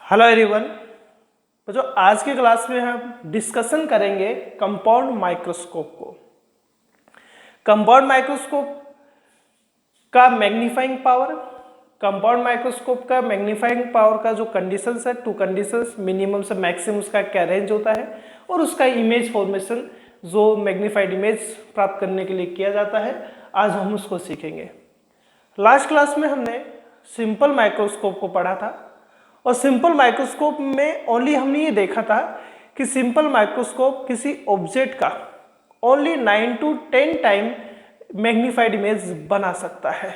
Hello everyone. जो आज की क्लास में हम डिस्कशन करेंगे कंपाउंड माइक्रोस्कोप को। कंपाउंड माइक्रोस्कोप का मैग्नीफाइंग पावर, कंपाउंड माइक्रोस्कोप का मैग्नीफाइंग पावर का जो कंडीशंस है, टू कंडीशंस, मिनिमम से मैक्सिमम उसका क्या रेंज होता है, और उसका इमेज फॉर्मेशन जो मैग्नीफाइड इमेज प्राप्त करने के लिए किया जाता है, आज हम उसको सीखेंगे। लास्ट क्लास में हमने सिंपल माइक्रोस्कोप को पढ़ा था, और सिंपल माइक्रोस्कोप में ओनली हमने ये देखा था कि सिंपल माइक्रोस्कोप किसी ऑब्जेक्ट का only 9 to 10 time magnified image बना सकता है।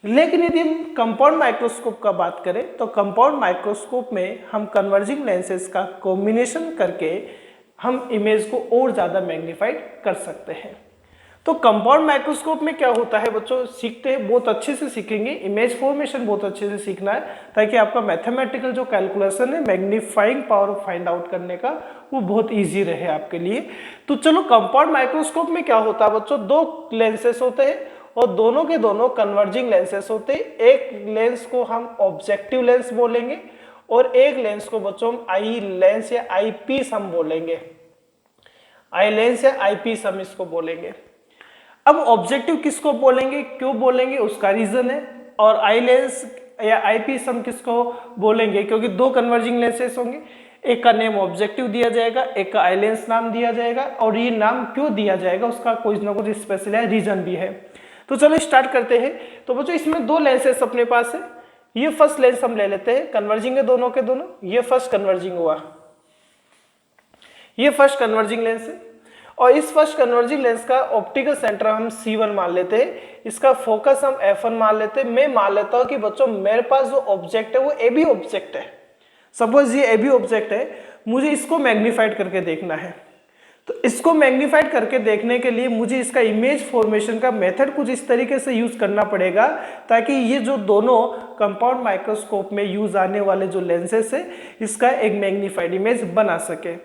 लेकिन यदि हम कंपाउंड माइक्रोस्कोप का बात करें तो कंपाउंड माइक्रोस्कोप में हम कन्वर्जिंग लेंसेज का कॉम्बिनेशन करके हम इमेज को और ज़्यादा मैग्नीफाइड कर सकते हैं। तो कंपाउंड माइक्रोस्कोप में क्या होता है बच्चों, सीखते हैं, बहुत अच्छे से सीखेंगे। इमेज फॉर्मेशन बहुत अच्छे से सीखना है ताकि आपका मैथमेटिकल जो कैलकुलेशन है, मैग्नीफाइंग पावर फाइंड आउट करने का, वो बहुत इजी रहे आपके लिए। तो चलो, कंपाउंड माइक्रोस्कोप में क्या होता है बच्चों, दो लेंसेस होते हैं और दोनों के दोनों कन्वर्जिंग लेंसेस होते हैं। एक लेंस को हम ऑब्जेक्टिव लेंस बोलेंगे और एक लेंस को बच्चों हम आई लेंस या आई पीस हम बोलेंगे। आई लेंस या आई पीस हम इसको बोलेंगे। अब ऑब्जेक्टिव किसको बोलेंगे, क्यों बोलेंगे, उसका रीजन है। और आई लेंस या आई पीस हम किसको बोलेंगे, क्योंकि दो कन्वर्जिंग लेंसेस होंगे। एक का नेम ऑब्जेक्टिव दिया जाएगा, एक का आई लेंस नाम दिया जाएगा, और ये नाम क्यों दिया जाएगा उसका कोई ना कुछ स्पेशल है, रीजन भी है। तो चलो स्टार्ट करते हैं। तो बच्चों, इसमें दो लेंसेस अपने पास है। ये फर्स्ट लेंस हम ले लेते हैं, कन्वर्जिंग है दोनों के दोनों। ये फर्स्ट कन्वर्जिंग हुआ, ये फर्स्ट कन्वर्जिंग लेंस है। और इस फर्स्ट कन्वर्जिंग लेंस का ऑप्टिकल सेंटर हम C1 मान लेते हैं, इसका फोकस हम F1 मान लेते हैं। मैं मान लेता हूं कि बच्चों मेरे पास जो ऑब्जेक्ट है वो AB ऑब्जेक्ट है। सपोज ये AB ऑब्जेक्ट है, मुझे इसको मैग्नीफाइड करके देखना है। तो इसको मैग्नीफाइड करके देखने के लिए मुझे इसका इमेज फॉर्मेशन का मेथड कुछ इस तरीके से यूज करना पड़ेगा ताकि ये जो दोनों कंपाउंड माइक्रोस्कोप में यूज आने वाले जो लेंसेस है, इसका एक मैग्नीफाइड इमेज बना सके।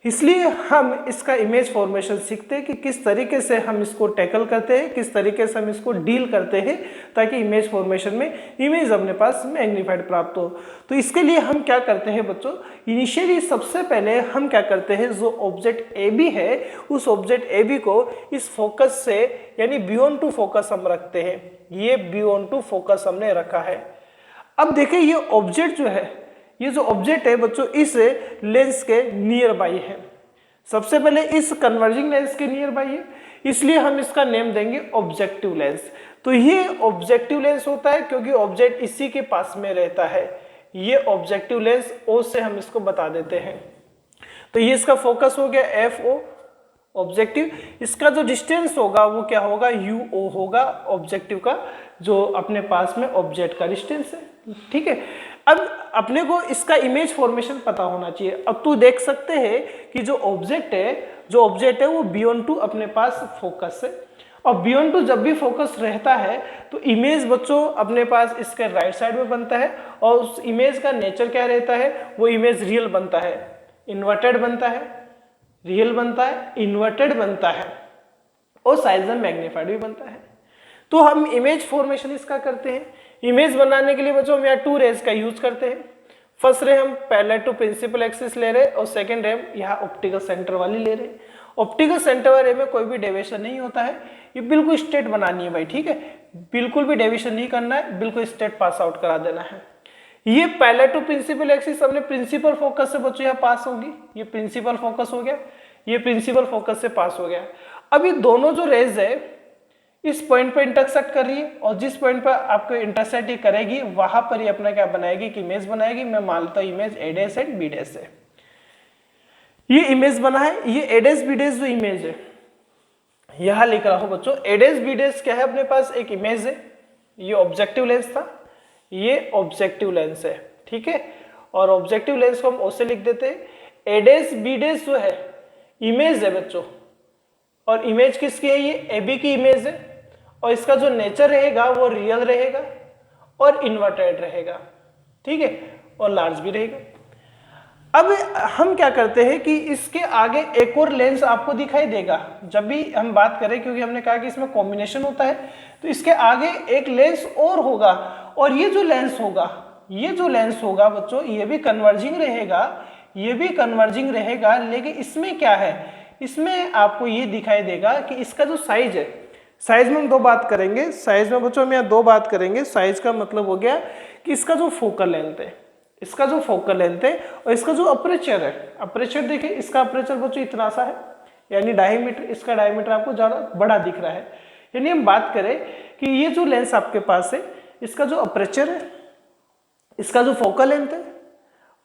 इसलिए हम इसका इमेज फॉर्मेशन सीखते हैं कि किस तरीके से हम इसको टैकल करते हैं, किस तरीके से हम इसको डील करते हैं ताकि इमेज फॉर्मेशन में इमेज अपने पास मैग्नीफाइड प्राप्त हो। तो इसके लिए हम क्या करते हैं बच्चों, इनिशियली सबसे पहले हम क्या करते हैं, जो ऑब्जेक्ट AB है उस ऑब्जेक्ट AB को इस फोकस से यानी बियॉन्ड टू फोकस हम रखते हैं। ये बियॉन्ड टू फोकस हमने रखा है। अब देखिए, ये ऑब्जेक्ट जो है, ये जो ऑब्जेक्ट है बच्चों इस लेंस के नियर बाई है। सबसे पहले इस कन्वर्जिंग लेंस के नियर बाई है, इसलिए हम इसका नेम देंगे ऑब्जेक्टिव लेंस। तो ये ऑब्जेक्टिव लेंस होता है क्योंकि ऑब्जेक्ट इसी के पास में रहता है। ये ऑब्जेक्टिव लेंस O से हम इसको बता देते हैं। तो ये इसका फोकस हो गया FO ऑब्जेक्टिव। इसका जो डिस्टेंस होगा वो क्या होगा, UO होगा, ऑब्जेक्टिव का जो अपने पास में ऑब्जेक्ट का डिस्टेंस है। ठीक है, अब अपने को इसका इमेज फॉर्मेशन पता होना चाहिए। अब तू देख सकते हैं कि जो ऑब्जेक्ट है वो बियॉन्ड टू अपने पास फोकस है, और बियॉन्ड टू जब भी फोकस रहता है तो इमेज बच्चों अपने पास इसके राइट साइड में बनता है। और उस इमेज का नेचर क्या रहता है, वो इमेज रियल बनता है, इन्वर्टेड बनता है, रियल बनता है, इन्वर्टेड बनता है, और साइज में मैग्नीफाइड भी बनता है। तो हम इमेज फॉर्मेशन इसका करते हैं। इमेज बनाने के लिए बच्चों हम यहाँ 2 रेज का यूज करते हैं। फर्स्ट रे हम पैरेलल टू प्रिंसिपल एक्सिस ले रहे हैं, और सेकंड रे हम यहाँ ऑप्टिकल सेंटर वाली ले रहे हैं। ऑप्टिकल सेंटर वाले में कोई भी डेविएशन नहीं होता है, ये बिल्कुल स्ट्रेट बनानी है भाई। ठीक है, बिल्कुल भी डेविएशन नहीं करना है, बिल्कुल स्ट्रेट पास आउट करा देना है। ये पैरेलल टू प्रिंसिपल एक्सिस हमने प्रिंसिपल फोकस से बच्चों यहाँ पास होगी, ये प्रिंसिपल फोकस हो गया, ये प्रिंसिपल फोकस से पास हो गया। अब ये दोनों जो रेज है इस पॉइंट पर इंटरसेक्ट कर रही है, और जिस पॉइंट पर आपको इंटरसेक्ट ही करेगी वहां पर ही अपना क्या बनाएगी, कि इमेज बनाएगी। मैं मानता हूं image A dash and B dash है। ये इमेज बना है, ये A डैश B डैश जो इमेज है यहां लिख रहा हूं बच्चों। A डैश B डैश क्या है, अपने पास एक इमेज है। ये ऑब्जेक्टिव लेंस था, ये ऑब्जेक्टिव लेंस है। ठीक है, और ऑब्जेक्टिव लेंस को हम O से लिख देते हैं। A डैश B डैश जो है इमेज है बच्चों, और इमेज किसकी है, ये AB की इमेज है, और इसका जो नेचर रहेगा वो रियल रहेगा और इन्वर्टेड रहेगा। ठीक है, और लार्ज भी रहेगा। अब हम क्या करते हैं कि इसके आगे एक और लेंस आपको दिखाई देगा जब भी हम बात करें, क्योंकि हमने कहा कि इसमें कॉम्बिनेशन होता है। तो इसके आगे एक लेंस और होगा, और ये जो लेंस होगा ये जो लेंस होगा बच्चों ये भी कन्वर्जिंग रहेगा, ये भी कन्वर्जिंग रहेगा, लेकिन इसमें क्या है, इसमें आपको ये दिखाई देगा कि इसका जो साइज है, साइज में हम दो बात करेंगे, साइज में बच्चों हम यहाँ दो बात करेंगे। साइज का मतलब हो गया कि इसका जो फोकल लेंथ है, इसका जो फोकल लेंथ है और इसका जो अपर्चर है, अपर्चर देखिए इसका अपर्चर बच्चों इतना सा है, यानी डायमीटर, इसका डायमीटर आपको ज़्यादा बड़ा दिख रहा है। यानी हम बात करें कि ये जो लेंस आपके पास है, इसका जो अपर्चर है, इसका जो फोकल लेंथ है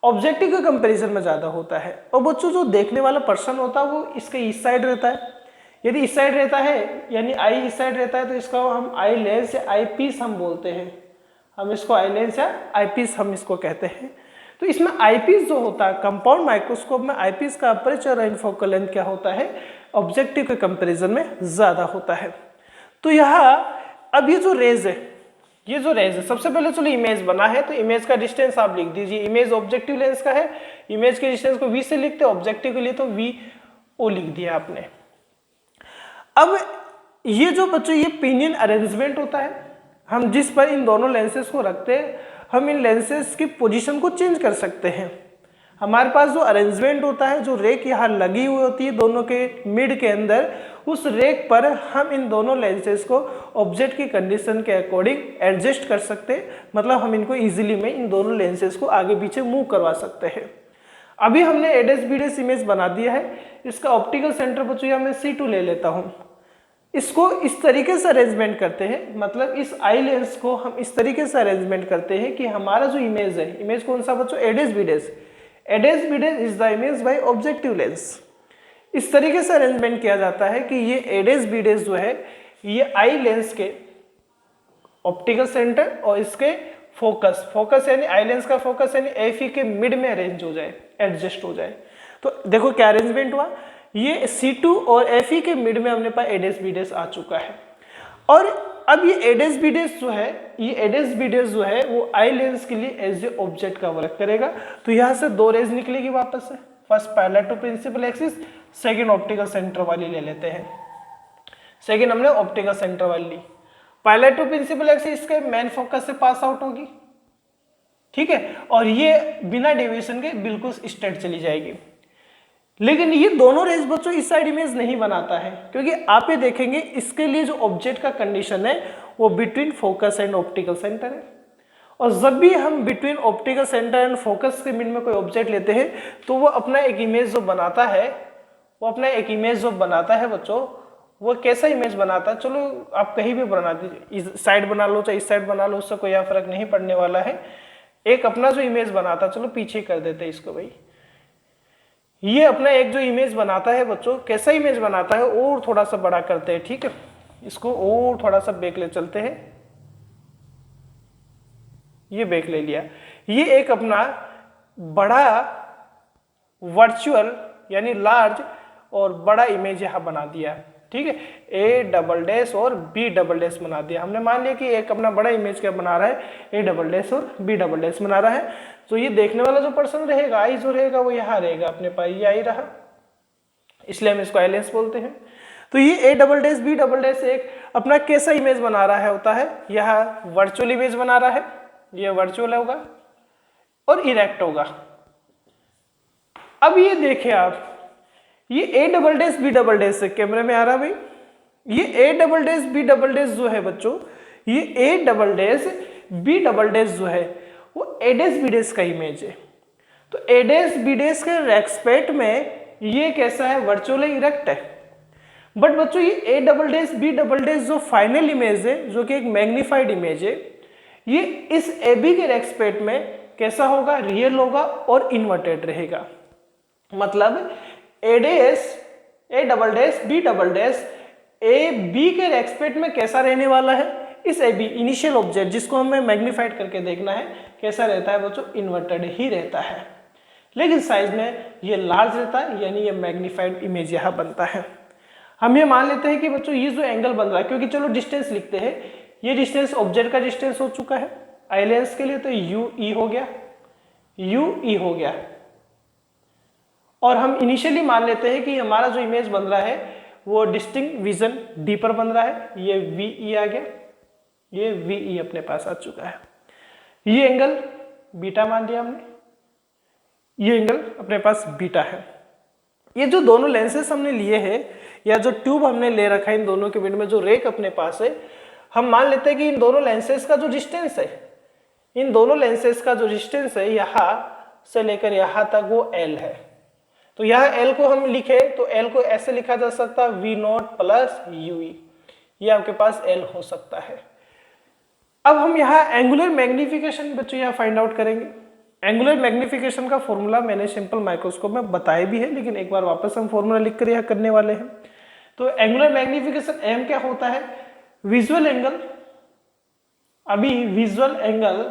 ऑब्जेक्टिव के कंपैरिजन में ज़्यादा होता है। और बच्चों जो देखने वाला पर्सन होता है वो इसके इस साइड रहता है। यदि इस साइड रहता है यानी आई इस साइड रहता है तो इसका हम आई लेंस या आई पीस हम बोलते हैं, हम इसको आई लेंस या आई पीस हम इसको कहते हैं। तो इसमें आई पीस जो होता है कंपाउंड माइक्रोस्कोप में आई पीस का अपर्चर एंड फोकल लेंथ क्या होता है, ऑब्जेक्टिव के कंपैरिजन में ज़्यादा होता है। तो यहाँ अब ये जो रेज है, ये जो रेज है, सबसे पहले चलो इमेज बना है तो इमेज का डिस्टेंस आप लिख दीजिए। इमेज ऑब्जेक्टिव लेंस का है, इमेज के डिस्टेंस को v से लिखते हैं, ऑब्जेक्टिव के लिए तो VO लिख दिया आपने। अब ये जो बच्चों ये पिनियन अरेंजमेंट होता है, हम जिस पर इन दोनों लेंसेज को रखते हैं हम इन लेंसेज की पोजीशन को चेंज कर सकते हैं। हमारे पास जो अरेंजमेंट होता है, जो रेक यहाँ लगी हुई होती है दोनों के मिड के अंदर, उस रेक पर हम इन दोनों लेंसेज को ऑब्जेक्ट की कंडीशन के अकॉर्डिंग एडजस्ट कर सकते हैं। मतलब हम इनको इजीली में इन दोनों लेंसेज को आगे पीछे मूव करवा सकते हैं। अभी हमने एडेस बीडेस इमेज बना दिया है, इसका ऑप्टिकल सेंटर बच्चों यहाँ मैं C2 ले लेता हूँ। इसको इस तरीके से अरेंजमेंट करते हैं, मतलब इस आई लेंस को हम इस तरीके से अरेंजमेंट करते हैं कि हमारा जो इमेज है, इमेज कौन सा बच्चों, एडेस बीडेस, एडेस बीडेस is the image by objective lens. इस तरीके से अरेंजमेंट किया जाता है कि ये एडेस बीडेस जो है ये आई लेंस के ऑप्टिकल सेंटर और इसके फोकस, फोकस यानी आई लेंस का फोकस यानी एफई के मिड में अरेंज हो जाए, एडजस्ट हो जाए। तो देखो क्या अरेंजमेंट हुआ, ये C2 और एफई के मिड में हमने पास एडेस बीडेस आ चुका है। और अब ये एडेस बीडेस जो है, ये एडेस बीडेस जो है वो आई लेंस के लिए एज ए ऑब्जेक्ट का वर्क करेगा। तो यहाँ से दो रेज निकलेगी वापस से, first parallel to principal axis, second optical centre वाली ले लेते हैं। सेकंड हमने ऑप्टिकल सेंटर वाली ली, पैरेलल टू प्रिंसिपल एक्सिस इसके मेन फोकस से पास आउट होगी, ठीक है, और ये बिना डेविएशन के बिल्कुल स्ट्रेट चली जाएगी। लेकिन ये दोनों रेज बच्चों इस साइड इमेज नहीं बनाता है, क्योंकि आप ये देखेंगे इसके लिए जो ऑब्जेक्ट का कंडीशन है वो between focus and optical centre है। और जब भी हम between optical centre and focus के मिड में कोई ऑब्जेक्ट लेते हैं तो वो अपना एक इमेज जो बनाता है, वो अपना एक इमेज जो बनाता है बच्चों, वो कैसा इमेज बनाता है, चलो आप कहीं भी बना दीजिए, इस साइड बना लो चाहे इस साइड बना लो, उससे कोई फर्क नहीं पड़ने वाला है। एक अपना जो इमेज बनाता, चलो पीछे कर देते हैं इसको भाई, ये अपना एक जो इमेज बनाता है बच्चों, कैसा इमेज बनाता है, और थोड़ा सा बड़ा करते हैं, ठीक है, इसको और थोड़ा सा बैक ले चलते हैं, ये बैक ले लिया। ये एक अपना बड़ा वर्चुअल यानी लार्ज और बड़ा इमेज यहां बना दिया, ठीक है, A डबल डैश और B डबल डैश बना दिया। हमने मान लिया कि एक अपना बड़ा इमेज क्या बना रहा है, A डबल डैश और B डबल डैश बना रहा है। तो ये देखने वाला जो पर्सन रहेगा, आई जो रहेगा वो यहाँ रहेगा, अपने पास ये आई रहा, इसलिए हम इसको आई लेंस बोलते हैं। तो ये A double dash B double dash एक अपना कैसा इमेज बना रहा है होता है, यहाँ वर्चुअल इमेज बना रहा है, ये वर्चुअल होगा और इरेक्ट होगा। अब ये देखिए आप, ये A double dash B double dash से कैमरे में आ रहा भाई, ये A double dash B double dash जो है बच्चों, ये A double dash B double dash जो है वो A डैश B डैश का इमेज है। तो A डैश B डैश के रेस्पेक्ट में ये कैसा है, वर्चुअल इरेक्ट है। बट बच्चों ये A double dash B double dash जो फाइनल इमेज है, जो कि एक मैग्नीफाइड इमेज है, ये इस AB के रेस्पेक्ट में कैसा होगा, रियल होगा और इन्वर्टेड रहेगा। मतलब A double dash B double dash AB के रेस्पेक्ट में कैसा रहने वाला है, इस AB इनिशियल ऑब्जेक्ट जिसको हमें मैग्नीफाइड करके देखना है कैसा रहता है बच्चों, इन्वर्टेड ही रहता है। लेकिन साइज में ये लार्ज रहता है, यानी ये मैग्नीफाइड इमेज यहाँ बनता है। हम ये मान लेते हैं कि बच्चों ये जो एंगल बन रहा है, क्योंकि चलो डिस्टेंस लिखते हैं, ये डिस्टेंस ऑब्जेक्ट का डिस्टेंस हो चुका है आई लेंस के लिए, तो UE हो गया, UE हो गया। और हम इनिशियली मान लेते हैं कि हमारा जो इमेज बन रहा है वो डिस्टिंक्ट विजन डी पर बन रहा है, ये VE आ गया, ये VE अपने पास आ चुका है। ये एंगल बीटा मान लिया हमने, ये एंगल अपने पास बीटा है। ये जो दोनों लेंसेस हमने लिए हैं या जो ट्यूब हमने ले रखा है इन दोनों के बीच में जो रेक अपने पास है, हम मान लेते हैं कि इन दोनों लेंसेस का जो डिस्टेंस है, इन दोनों लेंसेस का जो डिस्टेंस है यहाँ से लेकर यहाँ तक वो L है। तो यहाँ L को हम लिखे तो L को ऐसे लिखा जा सकता है V0 प्लस UE, ये आपके पास L हो सकता है। अब हम यहाँ एंगुलर मैग्निफिकेशन बच्चों यहाँ फाइंड आउट करेंगे। एंगुलर मैग्निफिकेशन का फॉर्मूला मैंने सिंपल माइक्रोस्कोप में बताया भी है, लेकिन एक बार वापस हम फॉर्मूला लिख कर यहाँ करने वाले हैं। तो एंगुलर मैग्निफिकेशन एम क्या होता है, विजुअल एंगल, अभी विजुअल एंगल,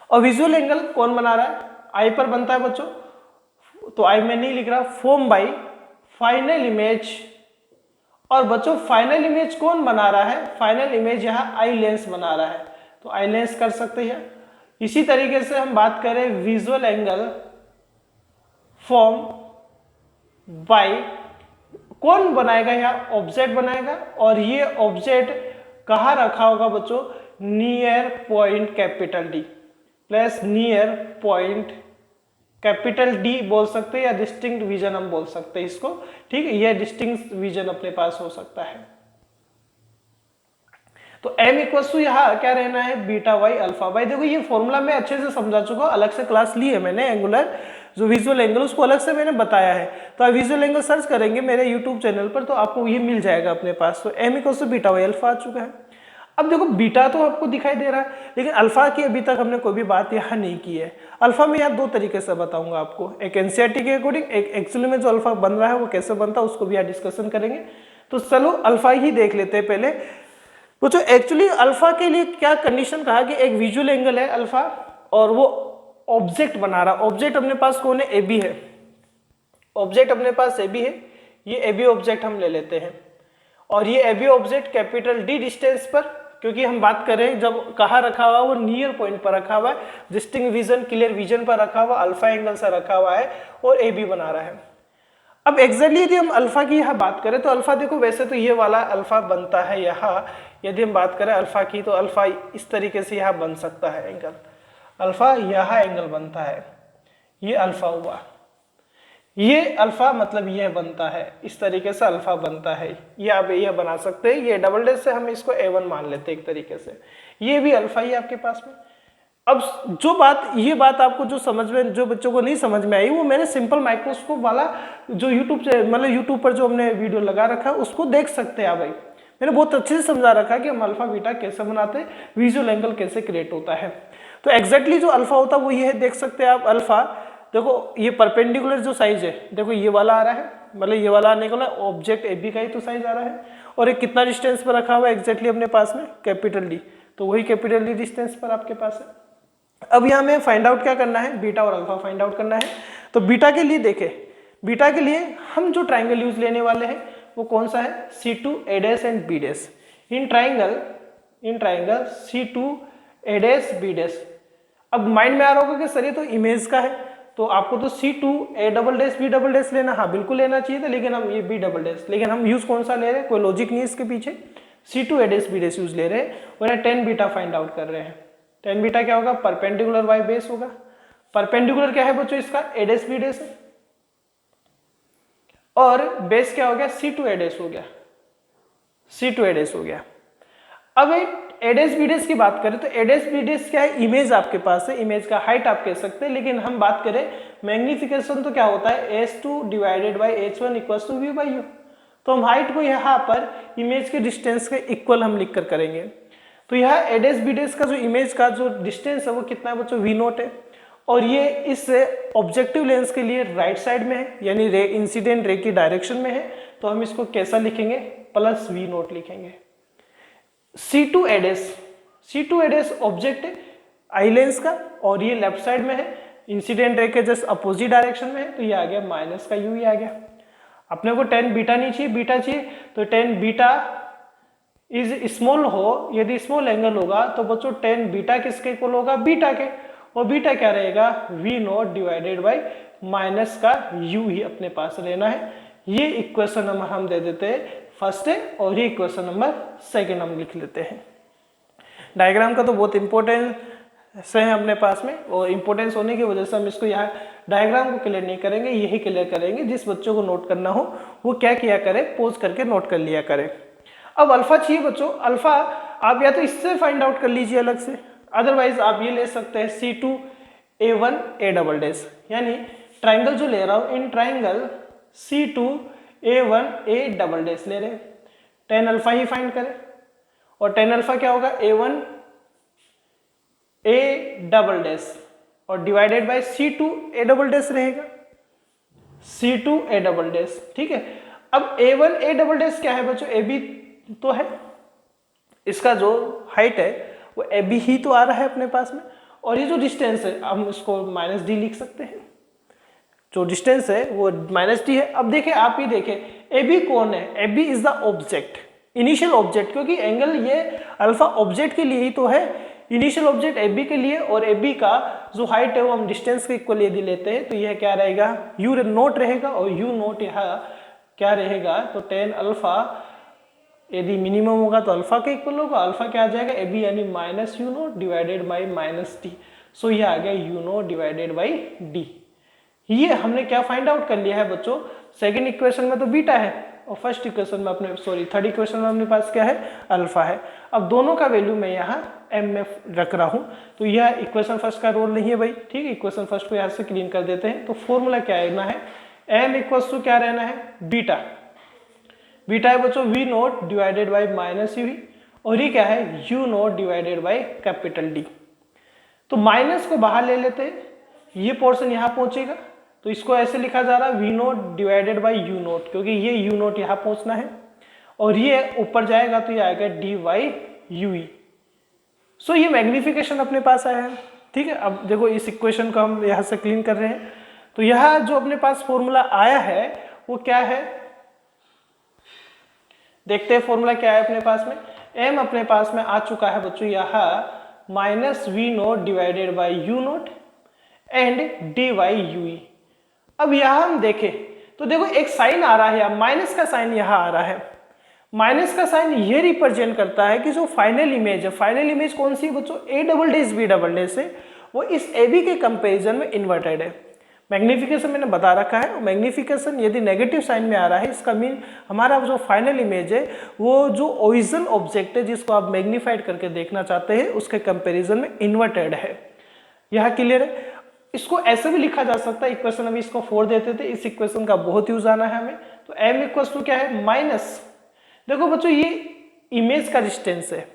और विजुअल एंगल कौन बना रहा है, आई पर बनता है बच्चों, तो आई में नहीं लिख रहा, फॉर्म बाई फाइनल इमेज। और बच्चों फाइनल इमेज कौन बना रहा है, फाइनल इमेज यहाँ आई लेंस बना रहा है, तो आई लेंस कर सकते हैं। इसी तरीके से हम बात करें विजुअल एंगल फॉर्म बाय कौन बनाएगा, यहाँ ऑब्जेक्ट बनाएगा, और ये ऑब्जेक्ट कहाँ रखा होगा बच्चों, near point capital D plus near point capital D बोल सकते हैं, या डिस्टिंक्ट विजन हम बोल सकते हैं इसको, ठीक है, यह डिस्टिंक्ट विजन अपने पास हो सकता है। तो m इक्वल्स टू यहाँ क्या रहना है, बीटा वाई अल्फा बाई। देखो ये फॉर्मूला मैं अच्छे से समझा चुका हूँ, अलग से क्लास ली है मैंने, एंगुलर जो विजुअल एंगल उसको अलग से मैंने बताया है। तो आप विजुअल एंगल सर्च करेंगे मेरे यूट्यूब चैनल पर तो आपको ये मिल जाएगा अपने पास। तो m equals to beta Y alpha आ चुका है। अब देखो बीटा तो आपको दिखाई दे रहा है, लेकिन अल्फा की अभी तक हमने कोई भी बात यहाँ नहीं की है। अल्फा में यहाँ दो तरीके से बताऊंगा आपको, एक एनसीईआरटी के अकॉर्डिंग, एक एक्चुअली में जो अल्फा बन रहा है वो कैसे बनता है उसको भी यहाँ डिस्कशन करेंगे। तो चलो अल्फा ही देख लेते हैं पहले। तो जो एक्चुअली अल्फा के लिए क्या कंडीशन कहा कि एक विजुअल एंगल है अल्फा और वो ऑब्जेक्ट बना रहा, ऑब्जेक्ट अपने पास कौन है, ए बी है, ऑब्जेक्ट अपने पास ए बी है, ये ए बी ऑब्जेक्ट हम ले लेते हैं, और ये a b object capital d distance पर, क्योंकि हम बात करें जब कहाँ रखा हुआ वो नियर पॉइंट पर रखा हुआ है, डिस्टिंक्ट विजन क्लियर विजन पर रखा हुआ, अल्फा एंगल से रखा हुआ है और ए बी बना रहा है। अब एग्जैक्टली यदि हम अल्फा की यहाँ बात करें तो अल्फा देखो वैसे तो ये वाला अल्फा बनता है यहाँ, यदि हम बात करें अल्फा की तो अल्फा इस तरीके से यहाँ बन सकता है एंगल, अल्फा यहाँ एंगल बनता है, ये अल्फा हुआ, ये अल्फा मतलब यह बनता है, इस तरीके से अल्फा बनता है, ये आप यह बना सकते हैं, ये डबल डैश से हम इसको A1 मान लेते हैं एक तरीके से, ये भी अल्फा ही आपके पास में। अब जो बात, ये बात आपको जो समझ में, जो बच्चों को नहीं समझ में आई वो मैंने सिंपल माइक्रोस्कोप वाला जो यूट्यूब से मतलब यूट्यूब पर जो हमने वीडियो लगा रखा है उसको देख सकते हैं आप भाई, मैंने बहुत अच्छे से समझा रखा है कि हम अल्फा बीटा कैसे बनाते हैं, विजुअल एंगल कैसे क्रिएट होता है। तो एग्जैक्टली जो अल्फा होता है वो ये है, देख सकते हैं आप अल्फा, देखो ये परपेंडिकुलर जो साइज है, देखो ये वाला आ रहा है, मतलब ये वाला आने का ऑब्जेक्ट ए बी का ही तो साइज आ रहा है, और एक कितना डिस्टेंस पर रखा हुआ है एग्जैक्टली अपने पास में, कैपिटल डी, तो वही कैपिटल डी डिस्टेंस पर आपके पास है। अब यहाँ में फाइंड आउट क्या करना है, बीटा और अल्फा फाइंड आउट करना है। तो बीटा के लिए देखें, बीटा के लिए हम जो ट्राइंगल यूज लेने वाले हैं वो कौन सा है, C2A' and B'। In triangle C2A' B'। अब माइंड में आ रहा होगा कि सर ये तो इमेज का है, तो आपको तो C2A'' B' लेना, हाँ बिल्कुल लेना चाहिए था, लेकिन हम ये B', लेकिन हम यूज कौन सा ले रहे हैं, कोई लॉजिक नहीं है इसके पीछे, C2A' B' यूज ले रहे हैं और यहाँ tan बीटा फाइंड आउट कर रहे हैं। tan बीटा क्या होगा, परपेंडिकुलर y बेस होगा, परपेंडिकुलर क्या है बच्चों इसका, A' B' है, और बेस क्या हो गया, C2A' हो गया, C2A' हो गया। अब A' B' की बात करें तो A' B' क्या है, इमेज आपके पास है, इमेज का हाइट आप कह सकते हैं, लेकिन हम बात करें मैग्निफिकेशन तो क्या होता है, S2 divided by H1 equals to V/U। तो हम हाइट को यहाँ पर इमेज के डिस्टेंस के इक्वल हम लिख कर करेंगे। तो यहाँ A' B' का जो इमेज का जो डिस्टेंस है वो कितना है बच्चों, V0 है, और ये इस ऑब्जेक्टिव लेंस के लिए राइट साइड में है, यानी रे इंसिडेंट रे की डायरेक्शन में है, तो हम इसको कैसा लिखेंगे, प्लस V0 लिखेंगे। C2A' ऑब्जेक्ट है आई लेंस का, और ये लेफ्ट साइड में है, इंसिडेंट रे के जस्ट अपोजिट डायरेक्शन में है, तो ये आ गया माइनस का U ही आ गया। अपने को tan बीटा नहीं चाहिए, बीटा चाहिए, तो tan बीटा इज स्मॉल हो, यदि स्मॉल एंगल होगा तो बच्चों tan बीटा किसके इक्वल होगा, बीटा के, और बीटा क्या रहेगा, V0 डिवाइडेड बाई माइनस का U ही अपने पास लेना है। ये इक्वेशन नंबर हम दे देते हैं फर्स्ट है, और ये इक्वेशन नंबर सेकेंड हम लिख लेते हैं। डायग्राम का तो बहुत इंपॉर्टेंट ऐसे है अपने पास में, और इम्पोर्टेंस होने की वजह से हम इसको यहाँ डायग्राम को क्लियर नहीं करेंगे, यही क्लियर करेंगे। जिस बच्चों को नोट करना हो वो क्या किया करे, पोज करके नोट कर लिया करे। अब अल्फा चाहिए बच्चों, अल्फा आप या तो इससे फाइंड आउट कर लीजिए अलग से, अदरवाइज आप ये ले सकते हैं C2A1A डबल डैश, यानी ट्राइंगल जो ले रहा हूं, in triangle C2A1A double dash ले रहे हैं, टेन अल्फा ही फाइंड करें, और टेन अल्फा क्या होगा A1A डबल डैश और divided by C2A double dash रहेगा, C2A डबल डैश। ठीक है, अब A1A डबल डैश क्या है बच्चों, AB तो है, इसका जो हाइट है वो AB ही तो आ रहा है अपने पास में, और ये जो डिस्टेंस है हम इसको -d लिख सकते हैं, जो डिस्टेंस है वो -d है। अब देखें, आप ही देखें AB कौन है, AB is the object, initial object, क्योंकि एंगल ये अल्फा ऑब्जेक्ट के लिए ही तो है, इनिशियल ऑब्जेक्ट AB के लिए, और AB का जो हाइट है वो हम डिस्टेंस के इक्वल यदि लेते हैं तो यह क्या रहेगा, U नोट रहेगा, और U नोट यहाँ क्या रहेगा, तो टेन अल्फा यदि मिनिमम होगा तो अल्फा के इक्वल होगा, अल्फा क्या आ जाएगा AB यानी -U note divided by -d, सो ये आ गया U note divided by d। ये हमने क्या फाइंड आउट कर लिया है बच्चों, सेकंड इक्वेशन में तो बीटा है, और फर्स्ट इक्वेशन में अपने थर्ड इक्वेशन में अपने पास क्या है, अल्फा है। अब दोनों का वैल्यू मैं यहाँ m में रख रहा हूँ, तो यह इक्वेशन फर्स्ट का रोल नहीं है भाई, ठीक है, इक्वेशन फर्स्ट को यहाँ से क्लीन कर देते हैं। तो फॉर्मूला क्या रहना है, m इक्वल्स टू क्या रहना है, बीटा, बीटा है बच्चों V note divided by -UV, और ये क्या है, U note divided by capital D। तो माइनस को बाहर ले लेते हैं, ये पोर्शन यहाँ पहुंचेगा, तो इसको ऐसे लिखा जा रहा है V note divided by U note, क्योंकि ये U नोट यहाँ पहुंचना है, और ये ऊपर जाएगा तो ये आएगा DYUE। सो ये मैग्निफिकेशन अपने पास आया है। ठीक है, अब देखो इस इक्वेशन को हम यहाँ से क्लीन कर रहे हैं, तो यहाँ जो अपने पास फॉर्मूला आया है वो क्या है, देखते हैं फॉर्मूला क्या है अपने पास में। m अपने पास में आ चुका है बच्चों यहाँ -V note divided by U note and DYUE। अब यहाँ हम देखें तो देखो एक साइन आ रहा है, माइनस का साइन यहाँ आ रहा है, माइनस का साइन ये रिप्रेजेंट करता है कि जो फाइनल इमेज है, फाइनल इमेज कौन सी है बच्चों, A double dash B double dash है, वो इस AB के कंपैरिजन में इन्वर्टेड है। मैग्निफिकेशन मैंने बता रखा है, मैग्निफिकेशन यदि नेगेटिव साइन में आ रहा है, इसका मीन हमारा जो फाइनल इमेज है वो जो ओरिजिनल ऑब्जेक्ट है जिसको आप मैग्नीफाइड करके देखना चाहते हैं उसके कंपैरिजन में इन्वर्टेड है। यह क्लियर है। इसको ऐसे भी लिखा जा सकता है, इक्वेशन अभी इसको 4 देते थे, इस इक्वेशन का बहुत यूज आना है हमें। तो m इक्वल्स टू क्या है, माइनस, देखो बच्चों ये इमेज का डिस्टेंस है,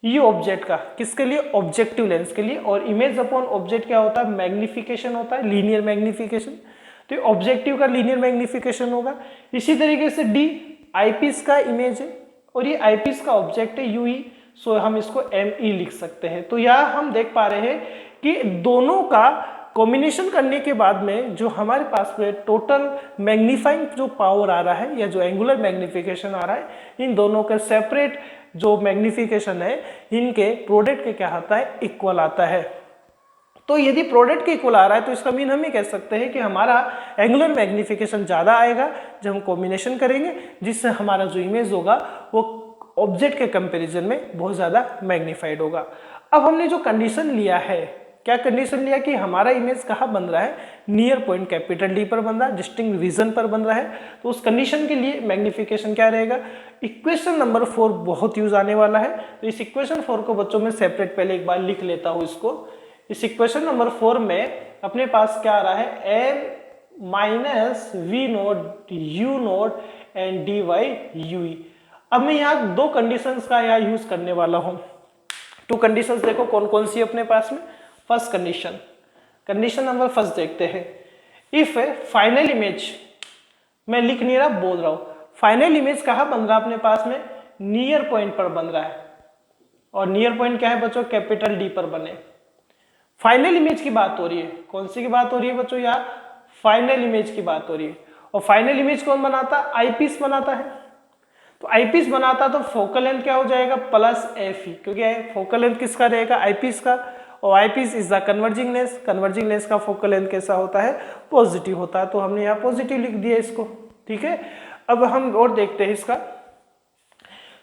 ये ऑब्जेक्ट का, किसके लिए, ऑब्जेक्टिव लेंस के लिए, और इमेज अपॉन ऑब्जेक्ट क्या होता है, मैग्निफिकेशन होता है, लीनियर मैग्निफिकेशन। तो ये ऑब्जेक्टिव का लीनियर मैग्निफिकेशन होगा। इसी तरीके से d आईपीस का इमेज है और ये आईपीस का ऑब्जेक्ट है यूई, सो हम इसको ME लिख सकते हैं। तो यहाँ हम देख पा रहे हैं कि दोनों का कॉम्बिनेशन करने के बाद में जो हमारे पास में टोटल मैग्नीफाइंग जो पावर आ रहा है या जो एंगुलर मैग्निफिकेशन आ रहा है, इन दोनों के सेपरेट जो मैग्निफिकेशन है इनके प्रोडक्ट के क्या आता है, इक्वल आता है। तो यदि प्रोडक्ट के इक्वल आ रहा है तो इसका मीन हम ये कह सकते हैं कि हमारा एंगुलर मैग्निफिकेशन ज़्यादा आएगा जब हम कॉम्बिनेशन करेंगे, जिससे हमारा जो इमेज होगा वो ऑब्जेक्ट के कंपैरिजन में बहुत ज़्यादा मैग्नीफाइड होगा। अब हमने जो कंडीशन लिया है, क्या कंडीशन लिया कि हमारा इमेज कहाँ बन रहा है, नियर पॉइंट कैपिटल डी पर बन रहा है, डिस्टिंक्ट रीजन पर बन रहा है। तो उस कंडीशन के लिए मैग्निफिकेशन क्या रहेगा, इक्वेशन नंबर 4 बहुत यूज आने वाला है। तो इस इक्वेशन 4 को बच्चों में सेपरेट पहले एक बार लिख लेता हूँ इसको। इस इक्वेशन नंबर 4 में अपने पास क्या आ रहा है, m minus v naught u naught and d y u. अब मैं यहाँ दो कंडीशंस का यहाँ यूज करने वाला हूँ। टू कंडीशंस देखो कौन कौन सी अपने पास में। First condition, condition number first देखते हैं। इफ फाइनल इमेज, मैं लिख नहीं रहा बोल रहा हूँ, फाइनल इमेज कहाँ बन रहा है अपने पास में, नियर पॉइंट पर बन रहा है। और नियर पॉइंट क्या है बच्चों, कैपिटल डी पर बने। फाइनल इमेज की बात हो रही है, कौन सी की बात हो रही है बच्चों, यहाँ फाइनल इमेज की बात हो रही है। और फाइनल इमेज कौन बनाता है, आईपीस बनाता है। तो आईपीस बनाता तो फोकल लेंथ क्या हो जाएगा, प्लस एफ ई, क्योंकि फोकल लेंथ किसका रहेगा, आईपीस का। और eyepiece is the converging lens, converging lens का फोकल लेंथ कैसा होता है, पॉजिटिव होता है। तो हमने यहाँ पॉजिटिव लिख दिया इसको, ठीक है। अब हम और देखते हैं इसका।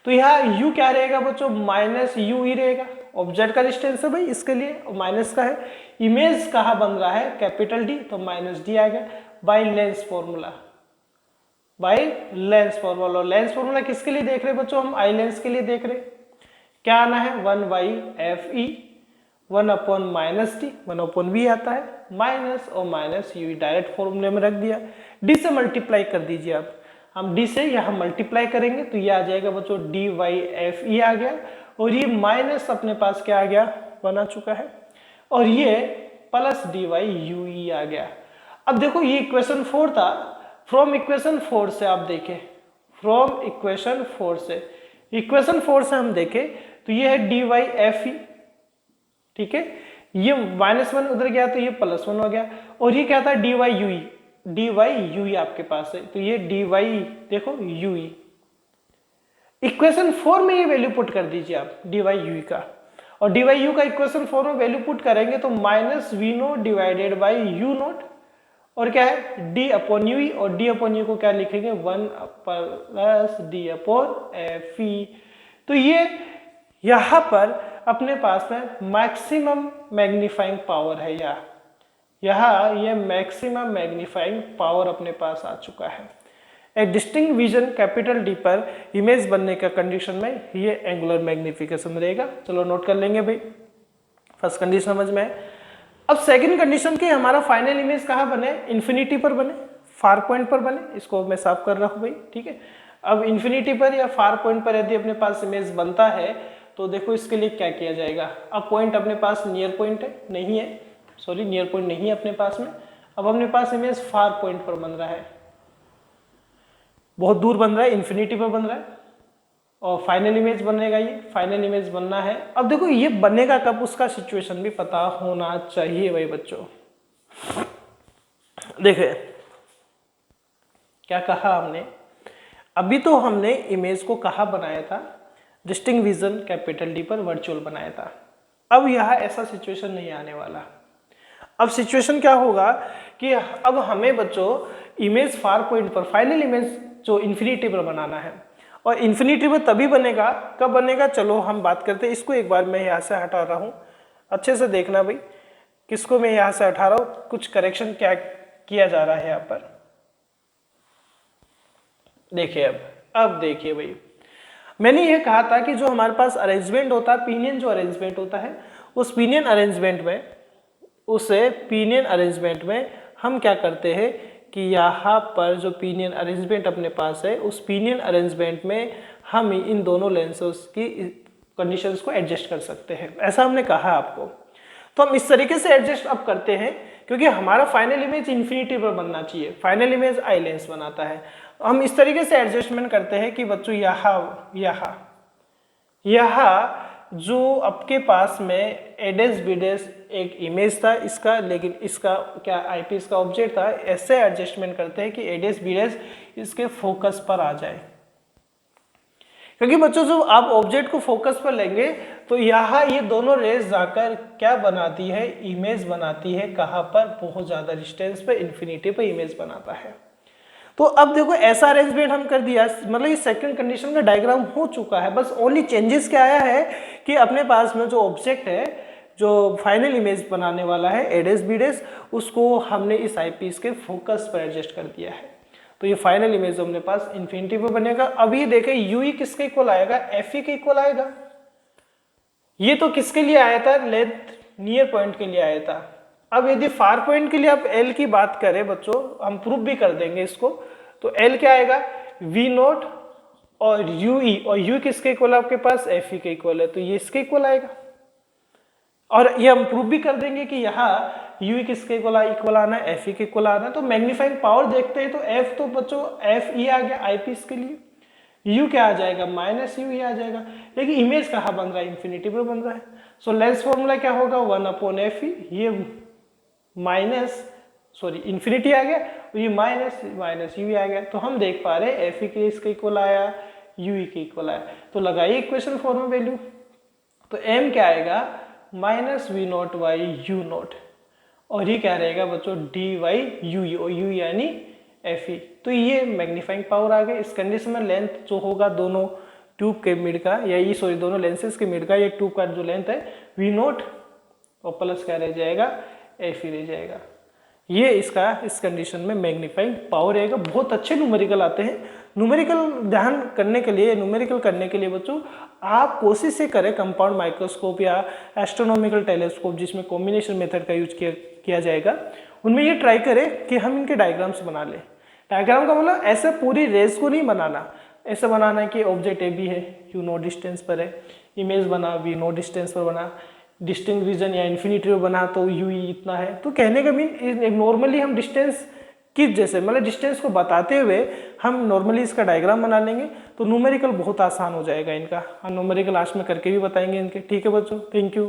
तो यहाँ u क्या रहेगा बच्चों, माइनस यू ई रहेगा। ऑब्जेक्ट का डिस्टेंस है भाई इसके लिए, और माइनस का है। इमेज कहाँ बन रहा है, कैपिटल डी, तो माइनस डी आ गया by lens formula, by lens formula. Lens formula किसके लिए देख रहे हैं बच्चों, हम आई लेंस के लिए देख रहे हैं। क्या आना है, 1/f(e), 1/-डी, 1/v आता है, माइनस और माइनस यू डायरेक्ट फॉर्मूले में रख दिया। डी से मल्टीप्लाई कर दीजिए आप, हम डी से यहाँ मल्टीप्लाई करेंगे तो ये आ जाएगा बच्चों dy(f(e) आ गया, और ये माइनस अपने पास क्या आ गया, 1 आ चुका है, और ये प्लस dy(ue) आ गया। अब देखो ये इक्वेशन 4 था, फ्रॉम इक्वेशन 4 से आप देखें, फ्रॉम इक्वेशन 4 से, इक्वेशन 4 से हम देखें तो ये है dy(f(e), ठीक है, ये -1 उधर गया तो ये +1 हो गया, और ये क्या था dy(ue), dy(ue) आपके पास है, तो ये dy देखो ue, इक्वेशन 4 में ये वैल्यू पुट कर दीजिए आप dy(ue) का, और dy(u) का इक्वेशन 4 में वैल्यू पुट करेंगे तो -v0 डिवाइडेड बाई u0, और क्या है d/ue, और d/u को क्या लिखेंगे 1 + d/fe। तो ये यहां पर अपने पास में मैक्सिमम मैग्नीफाइंग पावर है, यहाँ ये मैक्सिमम मैग्नीफाइंग पावर अपने पास आ चुका है। एक डिस्टिंक्ट विजन कैपिटल डी पर इमेज बनने का कंडीशन में ये एंगुलर मैग्निफिकेशन रहेगा। चलो नोट कर लेंगे भाई, फर्स्ट कंडीशन समझ में है। अब सेकंड कंडीशन की हमारा फाइनल इमेज कहाँ बने, इन्फिनिटी पर बने, फार पॉइंट पर बने, इसको मैं साफ कर रहा हूँ भाई, ठीक है। अब इन्फिनिटी पर या फार पॉइंट पर यदि अपने पास इमेज बनता है तो देखो इसके लिए क्या किया जाएगा। अब पॉइंट अपने पास नियर पॉइंट है, नहीं है, सॉरी नियर पॉइंट नहीं है अपने पास में। अब अपने पास इमेज फार पॉइंट पर बन रहा है, बहुत दूर बन रहा है, इन्फिनिटी पर बन रहा है, और फाइनल इमेज बनेगा, ये फाइनल इमेज बनना है। अब देखो ये बनेगा कब, उसका सिचुएशन भी पता होना चाहिए भाई बच्चों। देखिए क्या कहा हमने, अभी तो हमने इमेज को कहाँ बनाया था, डिस्टिंक्ट विजन कैपिटल डी पर वर्चुअल बनाया था। अब यहाँ ऐसा सिचुएशन नहीं आने वाला। अब सिचुएशन क्या होगा कि अब हमें बच्चों इमेज फार पॉइंट पर, फाइनल इमेज जो इन्फिनिटी पर बनाना है, और इन्फिनिटी पर तभी बनेगा, कब बनेगा, चलो हम बात करते हैं। इसको एक बार मैं यहाँ से हटा रहा हूँ, अच्छे से देखना भाई, किसको मैं यहाँ से हटा रहा हूँ, कुछ करेक्शन क्या किया जा रहा है यहाँ पर। देखिए अब देखिए भाई, मैंने ये कहा था कि जो हमारे पास अरेंजमेंट होता है, पिनियन जो अरेंजमेंट होता है, उस पिनियन अरेंजमेंट में, उसे पिनियन अरेंजमेंट में हम क्या करते हैं कि यहाँ पर जो पिनियन अरेंजमेंट अपने पास है, उस पिनियन अरेंजमेंट में हम इन दोनों लेंसेस की कंडीशंस को एडजस्ट कर सकते हैं, ऐसा हमने कहा आपको। तो हम इस तरीके से एडजस्ट अब करते हैं, क्योंकि हमारा फाइनल इमेज इन्फिनिटी पर बनना चाहिए, फाइनल इमेज आई लेंस बनाता है। हम इस तरीके से एडजस्टमेंट करते हैं कि बच्चों यहाँ जो आपके पास में एडेस बीडेस एक इमेज था इसका, लेकिन इसका क्या आईपीस का ऑब्जेक्ट था, ऐसे एडजस्टमेंट करते हैं कि एडेस बीडेस इसके फोकस पर आ जाए। क्योंकि बच्चों जब आप ऑब्जेक्ट को फोकस पर लेंगे तो यहाँ ये दोनों रेज जाकर क्या बनाती है, इमेज बनाती है, कहाँ पर, बहुत ज्यादा डिस्टेंस पे, इन्फिनिटी पे इमेज बनाता है। तो अब देखो ऐसा अरेंजमेंट हम कर दिया, मतलब ये सेकंड कंडीशन का डायग्राम हो चुका है। बस ओनली चेंजेस क्या आया है कि अपने पास में जो ऑब्जेक्ट है, जो फाइनल इमेज बनाने वाला है एडेस बीडेस, उसको हमने इस आईपीस के फोकस पर एडजस्ट कर दिया है। तो ये फाइनल इमेज अपने पास इन्फिनिटी पे बनेगा। अब ये देखें यूई किसके इक्वल आएगा, एफई के इक्वल आएगा। ये तो किसके लिए आया था, लेंथ नियर पॉइंट के लिए आया था। अब यदि फार पॉइंट के लिए आप एल की बात करें बच्चों, हम प्रूफ भी कर देंगे इसको, तो एल क्या आएगा, वी नोट और यूई, और यू किसके इक्वल आपके पास, एफ ई के इक्वल है, तो ये इसके इक्वल आएगा। और ये हम प्रूफ भी कर देंगे कि यहाँ यू किसके इक्वल आना है, एफ ई के इक्वल आना है। तो मैग्नीफाइंग पावर देखते हैं तो एफ तो बच्चों एफ ई आ गया आईपीस के लिए, यू क्या आ जाएगा, माइनस यू आ जाएगा। लेकिन इमेज कहाँ बन रहा है, इन्फिनिटी पर बन रहा है। सो लेंस फॉर्मूला क्या होगा, 1/f, ये माइनस सॉरी इन्फिनिटी आ गया, ये माइनस यू आ गया। तो हम देख पा रहे हैं एफ ई के इसके इक्वल आया, यू के इक्वल आया। तो लगाइए इक्वेशन 4 में वैल्यू, तो एम क्या आएगा, -v0/u0, और ये क्या रहेगा बच्चों, dy/u, और u यानी एफ ई। तो ये मैग्नीफाइंग पावर आ गई। इस कंडीशन में लेंथ जो होगा दोनों ट्यूब के मिड का या ये सॉरी दोनों लेंसेज के मिड का ये ट्यूब का जो लेंथ है V0 और प्लस क्या रह जाएगा F ही रह जाएगा। ये इसका इस कंडीशन में मैग्नीफाइंग पावर रहेगा। बहुत अच्छे न्यूमेरिकल आते हैं। न्यूमेरिकल ध्यान करने के लिए न्यूमेरिकल करने के लिए बच्चों आप कोशिश से करें कंपाउंड माइक्रोस्कोप या एस्ट्रोनॉमिकल टेलीस्कोप जिसमें कॉम्बिनेशन मेथड का यूज किया जाएगा, उनमें ये ट्राई करें कि हम इनके डायग्राम्स बना लें। डायग्राम का मतलब ऐसे पूरी रेस को नहीं बनाना, ऐसा बनाना है कि ऑब्जेक्ट ए बी है, यू नो डिस्टेंस पर है, इमेज बना वी नो डिस्टेंस पर बना, डिस्टेंस रीजन या इन्फिनिटी में बना तो यू इतना है। तो कहने का मीन नॉर्मली हम डिस्टेंस किस जैसे मतलब डिस्टेंस को बताते हुए हम नॉर्मली इसका डायग्राम बना लेंगे तो न्यूमेरिकल बहुत आसान हो जाएगा इनका। हम न्यूमेरिकल लास्ट में करके भी बताएंगे इनके। ठीक है बच्चों, थैंक यू।